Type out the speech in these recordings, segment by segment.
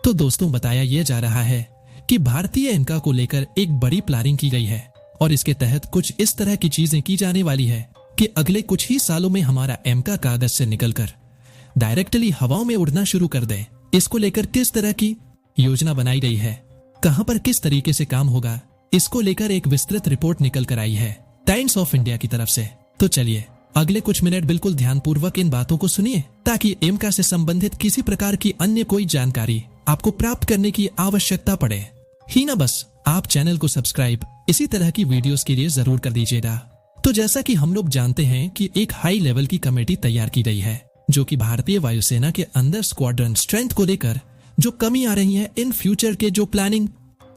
तो दोस्तों बताया यह जा रहा है कि भारतीय एमका को लेकर एक बड़ी प्लानिंग की गई है और इसके तहत कुछ इस तरह की चीजें की जाने वाली है कि अगले कुछ ही सालों में हमारा एमका कागज से निकलकर डायरेक्टली हवाओं में उड़ना शुरू कर दे। इसको लेकर किस तरह की योजना बनाई गई है, कहां पर किस तरीके से काम होगा, इसको लेकर एक विस्तृत रिपोर्ट निकल कर आई है टाइम्स ऑफ इंडिया की तरफ से। तो चलिए अगले कुछ मिनट बिल्कुल ध्यानपूर्वक इन बातों को सुनिए ताकि एमका से संबंधित किसी प्रकार की अन्य कोई जानकारी आपको प्राप्त करने की आवश्यकता पड़े ही ना, बस आप चैनल को सब्सक्राइब इसी तरह की वीडियोस के लिए जरूर कर दीजिएगा। तो जैसा कि हम लोग जानते हैं कि एक हाई लेवल की कमेटी तैयार की गई है जो कि भारतीय वायुसेना के अंदर स्क्वाड्रन स्ट्रेंथ को लेकर जो कमी आ रही है, इन फ्यूचर के जो प्लानिंग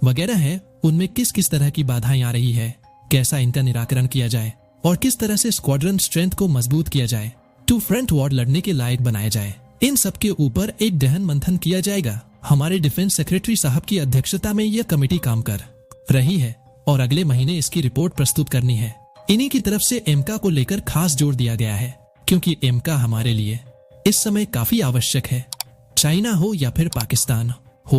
वगैरह है उनमें किस किस तरह की बाधाएं आ रही है, कैसा इनका निराकरण किया जाए और किस तरह से स्क्वाड्रन स्ट्रेंथ को मजबूत किया जाए, टू फ्रंट वॉर लड़ने के लायक बनाया जाए, इन सब के ऊपर एक गहन मंथन किया जाएगा। हमारे डिफेंस सेक्रेटरी साहब की अध्यक्षता में यह कमेटी काम कर रही है और अगले महीने इसकी रिपोर्ट प्रस्तुत करनी है। इन्हीं की तरफ से एमका को लेकर खास जोर दिया गया है क्योंकि एमका हमारे लिए इस समय काफी आवश्यक है। चाइना हो या फिर पाकिस्तान हो,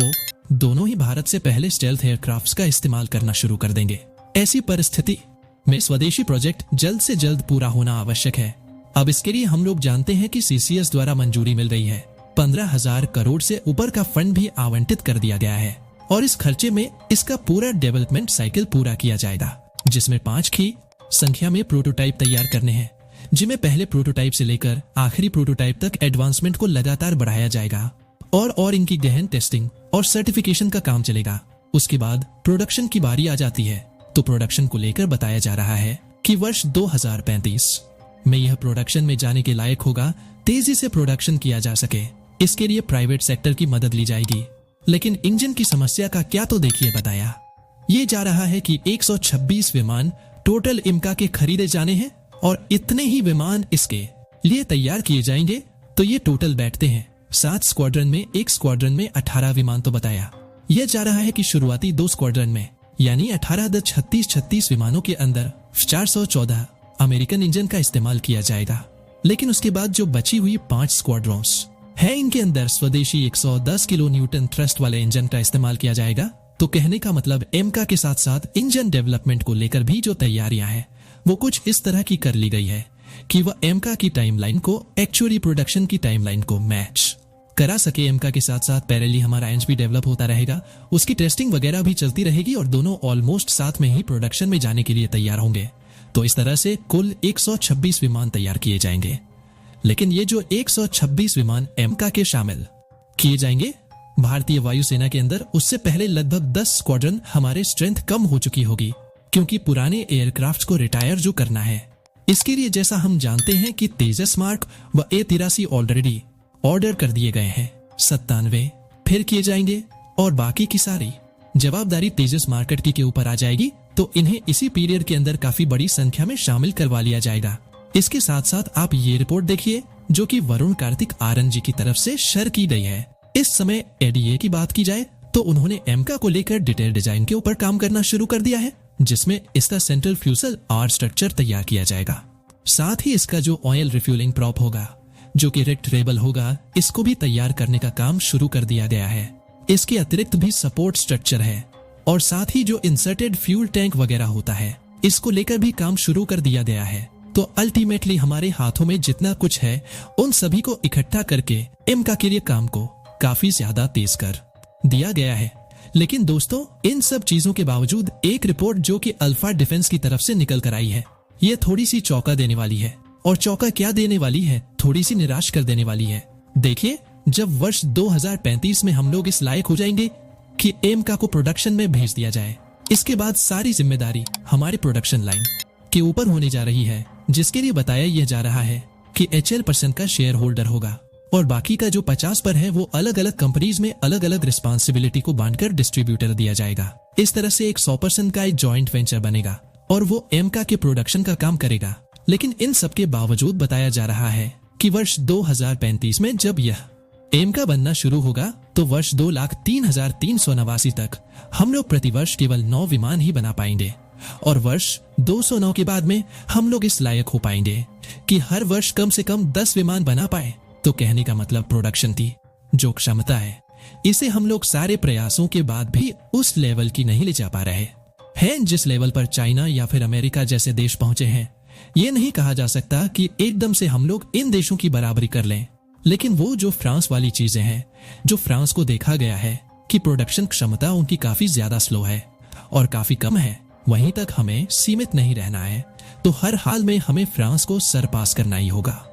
दोनों ही भारत से पहले स्टेल्थ एयरक्राफ्ट्स का इस्तेमाल करना शुरू कर देंगे। ऐसी परिस्थिति में स्वदेशी प्रोजेक्ट जल्द से जल्द पूरा होना आवश्यक है। अब इसके लिए हम लोग जानते हैं कि सीसीएस द्वारा मंजूरी मिल रही है। 15,000 करोड़ से ऊपर का फंड भी आवंटित कर दिया गया है और इस खर्चे में इसका पूरा डेवलपमेंट साइकिल पूरा किया जाएगा जिसमें 5 की संख्या में प्रोटोटाइप तैयार करने हैं, जिनमें पहले प्रोटोटाइप से लेकर आखिरी प्रोटोटाइप तक एडवांसमेंट को लगातार बढ़ाया जाएगा और इनकी गहन टेस्टिंग और सर्टिफिकेशन का काम चलेगा। उसके बाद प्रोडक्शन की बारी आ जाती है। तो प्रोडक्शन को लेकर बताया जा रहा है कि वर्ष 2035 में यह प्रोडक्शन में जाने के लायक होगा, तेजी से प्रोडक्शन किया जा सके। इसके लिए प्राइवेट सेक्टर की मदद ली जाएगी। लेकिन इंजन की समस्या का क्या, तो देखिए बताया ये जा रहा है कि 126 विमान टोटल इमका के खरीदे जाने हैं और इतने ही विमान इसके लिए तैयार किए जाएंगे तो ये टोटल बैठते हैं 7 स्क्वाड्रन में। एक स्क्वाड्रन में 18 विमान तो बताया यह जा रहा है कि शुरुआती 2 स्क्वाड्रन में यानी 18-36 विमानों के अंदर 414 अमेरिकन इंजन का इस्तेमाल किया जाएगा। लेकिन उसके बाद जो बची हुई 5 स्क्वाड्रॉन्स है इनके अंदर स्वदेशी 110 किलो न्यूटन थ्रस्ट वाले इंजन का इस्तेमाल किया जाएगा। तो कहने का मतलब एमका के साथ साथ इंजन डेवलपमेंट को लेकर भी जो तैयारियां हैं वो कुछ इस तरह की कर ली गई है कि वह एमका की टाइमलाइन को एक्चुअली प्रोडक्शन की टाइमलाइन को मैच करा सके। एमका के साथ साथ पैरेलली हमारा एंज भी डेवलप होता रहेगा, उसकी टेस्टिंग वगैरह भी चलती रहेगी और दोनों ऑलमोस्ट साथ में ही प्रोडक्शन में जाने के लिए तैयार होंगे। तो इस तरह से कुल 126 विमान तैयार किए जाएंगे। लेकिन ये जो 126 विमान एमका के शामिल किए जाएंगे भारतीय वायुसेना के अंदर, उससे पहले लगभग 10 स्क्वाड्रन हमारे स्ट्रेंथ कम हो चुकी होगी क्योंकि पुराने एयरक्राफ्ट को रिटायर जो करना है। इसके लिए जैसा हम जानते हैं कि तेजस मार्क व A-83 ऑलरेडी ऑर्डर कर दिए गए हैं, 97 फिर किए जाएंगे और बाकी की सारी जवाबदारी तेजस मार्केट के ऊपर आ जाएगी। तो इन्हें इसी पीरियड के अंदर काफी बड़ी संख्या में शामिल करवा लिया जाएगा। इसके साथ साथ आप ये रिपोर्ट देखिए जो कि वरुण कार्तिक आरएन जी की तरफ से शेयर की गई है। इस समय एडीए की बात की जाए तो उन्होंने एमका को लेकर डिटेल डिजाइन के ऊपर काम करना शुरू कर दिया है जिसमें इसका सेंट्रल फ्यूजल आर स्ट्रक्चर तैयार किया जाएगा। साथ ही इसका जो ऑयल रिफ्यूलिंग प्रॉप होगा जो कि रेक्टरेबल होगा, इसको भी तैयार करने का काम शुरू कर दिया गया है। इसके अतिरिक्त भी सपोर्ट स्ट्रक्चर है और साथ ही जो इंसर्टेड फ्यूल टैंक वगैरह होता है इसको लेकर भी काम शुरू कर दिया गया है। तो अल्टीमेटली हमारे हाथों में जितना कुछ है उन सभी को इकट्ठा करके एमका के लिए काम को काफी ज्यादा तेज कर दिया गया है। लेकिन दोस्तों इन सब चीजों के बावजूद एक रिपोर्ट जो कि अल्फा डिफेंस की तरफ से निकल कर आई है, ये थोड़ी सी चौंका देने वाली है। और चौंका क्या देने वाली है, थोड़ी सी निराश कर देने वाली है। देखिए जब वर्ष 2035 में हम लोग इस लायक हो जाएंगे कि एमका को प्रोडक्शन में भेज दिया जाए, इसके बाद सारी जिम्मेदारी हमारे प्रोडक्शन लाइन के ऊपर होने जा रही है, जिसके लिए बताया यह जा रहा है कि HL% का शेयर होल्डर होगा और बाकी का जो 50 पर है वो अलग अलग कंपनीज में अलग अलग रिस्पांसिबिलिटी को बांटकर डिस्ट्रीब्यूटर दिया जाएगा। इस तरह से एक 100% का एक जॉइंट वेंचर बनेगा और वो एमका के प्रोडक्शन का काम करेगा। लेकिन इन सब के बावजूद बताया जा रहा है कि वर्ष 2035 में जब यह एमका बनना शुरू होगा तो वर्ष 2,03,389 तक हम लोग प्रतिवर्ष केवल 9 विमान ही बना पाएंगे और वर्ष 209 के बाद में हम लोग इस लायक हो पाएंगे कि हर वर्ष कम से कम 10 विमान बना पाए। तो कहने का मतलब प्रोडक्शन की जो क्षमता है इसे हम लोग सारे प्रयासों के बाद भी उस लेवल की नहीं ले जा पा रहे हैं जिस लेवल पर चाइना या फिर अमेरिका जैसे देश पहुंचे हैं। ये नहीं कहा जा सकता कि एकदम से हम लोग इन देशों की बराबरी कर लें, लेकिन वो जो फ्रांस वाली चीजें हैं, जो फ्रांस को देखा गया है कि प्रोडक्शन क्षमता उनकी काफी ज्यादा स्लो है और काफी कम है, वहीं तक हमें सीमित नहीं रहना है। तो हर हाल में हमें फ्रांस को सरपास करना ही होगा।